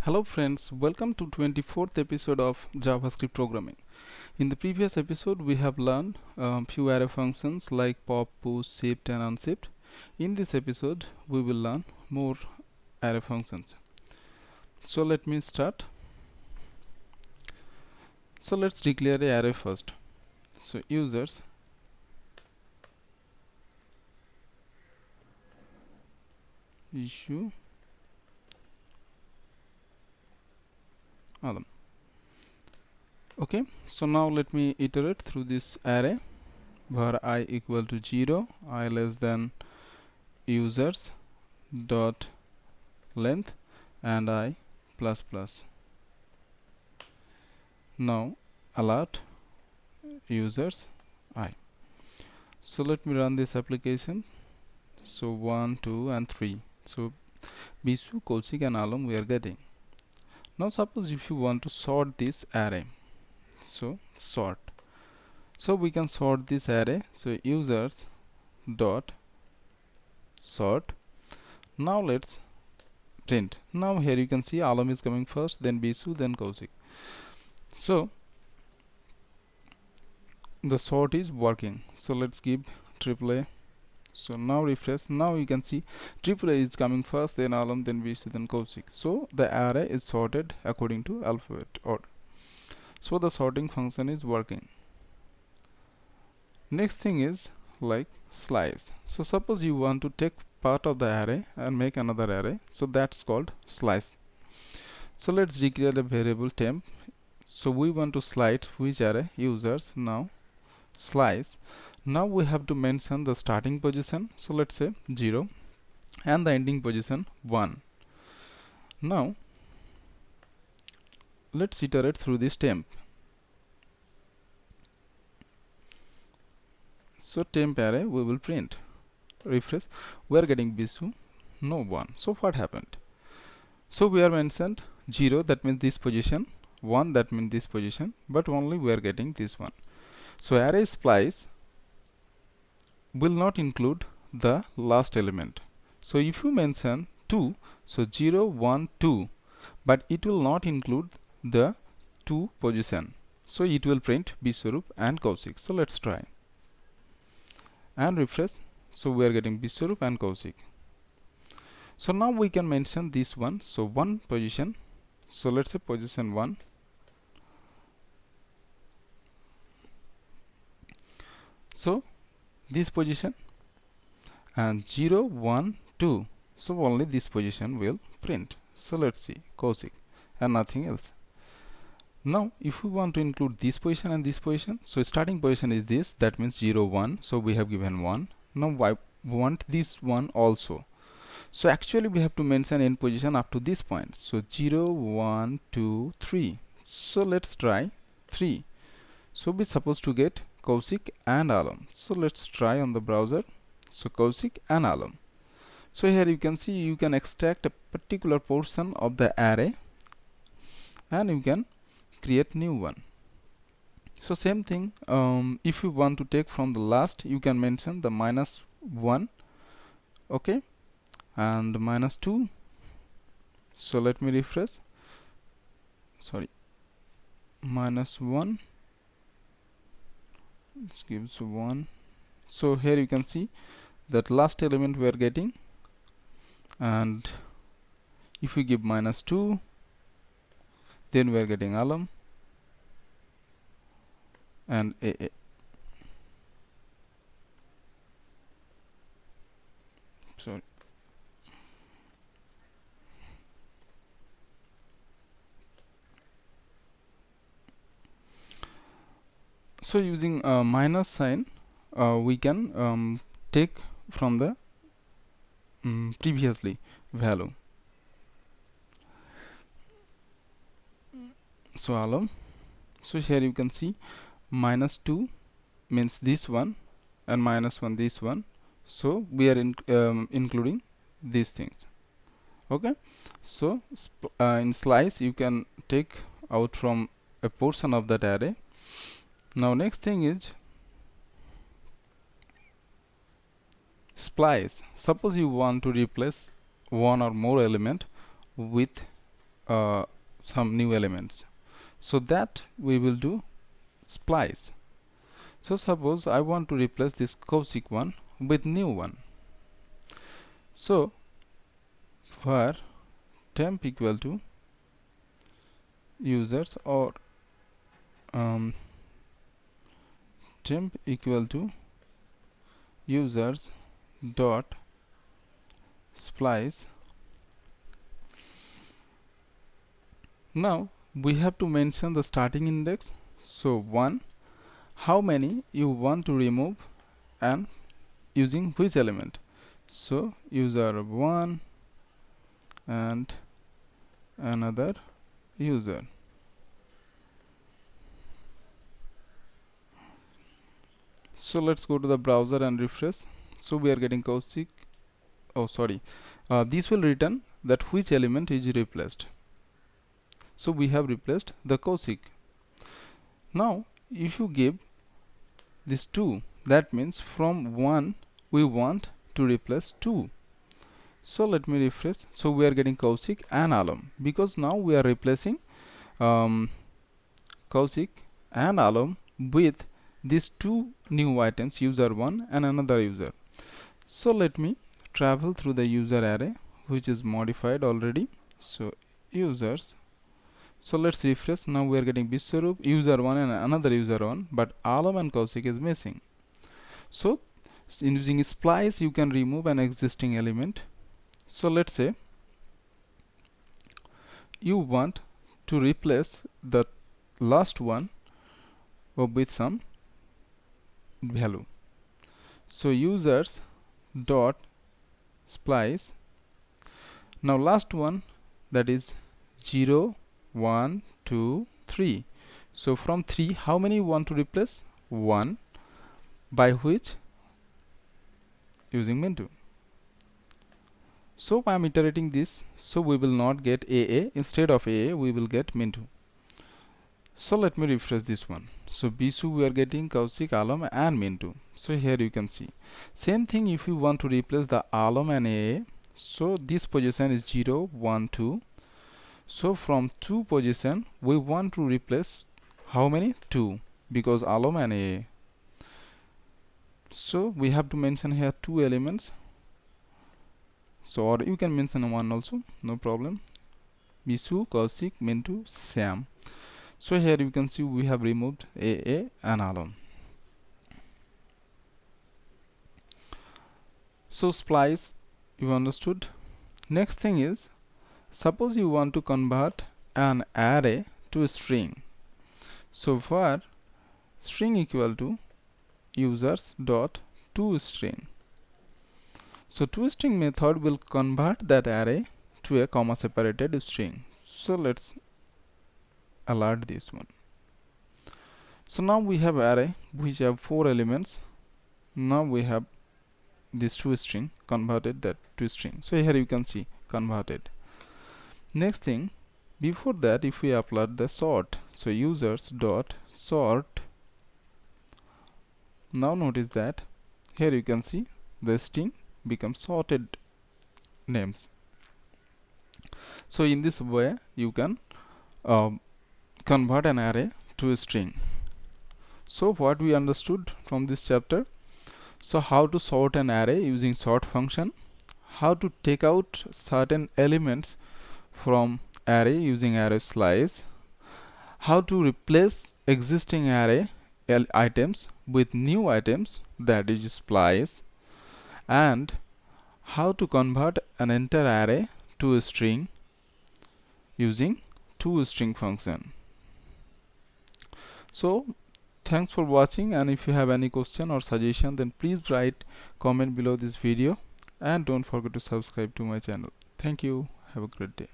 Hello friends, welcome to 24th episode of JavaScript programming. In the previous episode we have learned few array functions like pop, push, shift and unshift. In this episode we will learn more array functions. So let me start. So let's declare a array first. So users issue Adam. Okay, so now let me iterate through this array where I equal to 0, I less than users dot length and I plus plus. Now alert users I. So let me run this application. So 1, 2 and 3. So Bisu, Kaushik and Alam we are getting. Now suppose if you want to sort this array. So sort. So we can sort this array. So users dot sort. Now let's print. Now here you can see Alam is coming first, then Bisu, then Kaushik. So the sort is working. So let's give AAA. So now refresh. Now you can see AAA is coming first, then Alam, then Bisu, then Kaushik. So the array is sorted according to alphabet order. So the sorting function is working. Next thing is like slice. So suppose you want to take part of the array and make another array. So that's called slice. So let's declare a variable temp. So we want to slice which array users. Now slice. Now we have to mention the starting position. So let's say 0 and the ending position 1. Now let's iterate through this temp. So temp array we will print. Refresh. We are getting Bisu, no 1. So what happened? So we are mentioned 0, that means this position, 1, that means this position, but only we are getting this one. So array splice will not include the last element. So if you mention 2, so 0, 1, 2, but it will not include the 2 position. So it will print Biswarup and Kaushik. So let's try and refresh. So we are getting Biswarup and Kaushik. So now we can mention this one. So one position. So let's say position 1. So this position and 0, 1, 2. So only this position will print. So let's see Kaushik and nothing else. Now if we want to include this position and this position, so starting position is this, that means 0, 1. So we have given 1. Now I want this one also. So actually we have to mention end position up to this point. So 0, 1, 2, 3. So let's try 3. So we're supposed to get Kaushik and Alam. So let's try on the browser. So Kaushik and Alam. So here you can see you can extract a particular portion of the array and you can create new one. So same thing, if you want to take from the last, you can mention the -1, okay, and -2. So let me refresh. Sorry, -1. This gives 1. So here you can see that last element we are getting, and if we give -2, then we are getting Alam and AA. Sorry. So using minus sign, we can take from the previously value. So Alam. So here you can see -2 means this one and -1 this one. So we are including these things. Okay. So in slice you can take out from a portion of that array. Now next thing is splice. Suppose you want to replace one or more element with some new elements. So that we will do splice. So suppose I want to replace this Kaushik one with new one. So for temp equal to users, or temp equal to users dot splice. Now we have to mention the starting index. So 1, how many you want to remove and using which element. So user 1 and another user. So let's go to the browser and refresh. So we are getting Kaushik. Oh sorry, this will return that which element is replaced. So we have replaced the Kaushik. Now if you give this 2, that means from 1 we want to replace 2. So let me refresh. So we are getting Kaushik and Alam, because now we are replacing Kaushik and Alam with these two new items, user 1 and another user. So let me travel through the user array, which is modified already. So users. So let's refresh. Now we are getting Biswarup, user 1 and another user 1, but Alam and Kaushik is missing. So in using splice you can remove an existing element. So let's say you want to replace the last one with some value. So users dot splice. Now last one, that is 0 1 2 3. So from 3, how many you want to replace? 1, by which using min2. So I am iterating this, so we will not get AA. Instead of AA we will get min2. So let me refresh this one. So Bisu we are getting Kaushik, Alam and min2. So here you can see same thing. If you want to replace the Alam and AA, so this position is 0 1 2. So from 2 position we want to replace how many? 2, because Alam and AA. So we have to mention here 2 elements. So or you can mention 1 also, no problem. Bisu, Kaushik, min2, Sam. So here you can see we have removed AA and Alam. So splice you understood. Next thing is, suppose you want to convert an array to a string. So for string equal to users dot toString. So toString method will convert that array to a comma separated string. So let's alert this one. So now we have array which have 4 elements. Now we have this toString converted that to string. So here you can see converted. Next thing, before that if we apply the sort, so users dot sort. Now notice that here you can see the string becomes sorted names. So in this way you can convert an array to a string. So what we understood from this chapter, so how to sort an array using sort function, how to take out certain elements from array using array slice, how to replace existing array items with new items, that is splice, and how to convert an entire array to a string using toString function. So thanks for watching, and if you have any question or suggestion, then please write comment below this video, and don't forget to subscribe to my channel. Thank you. Have a great day.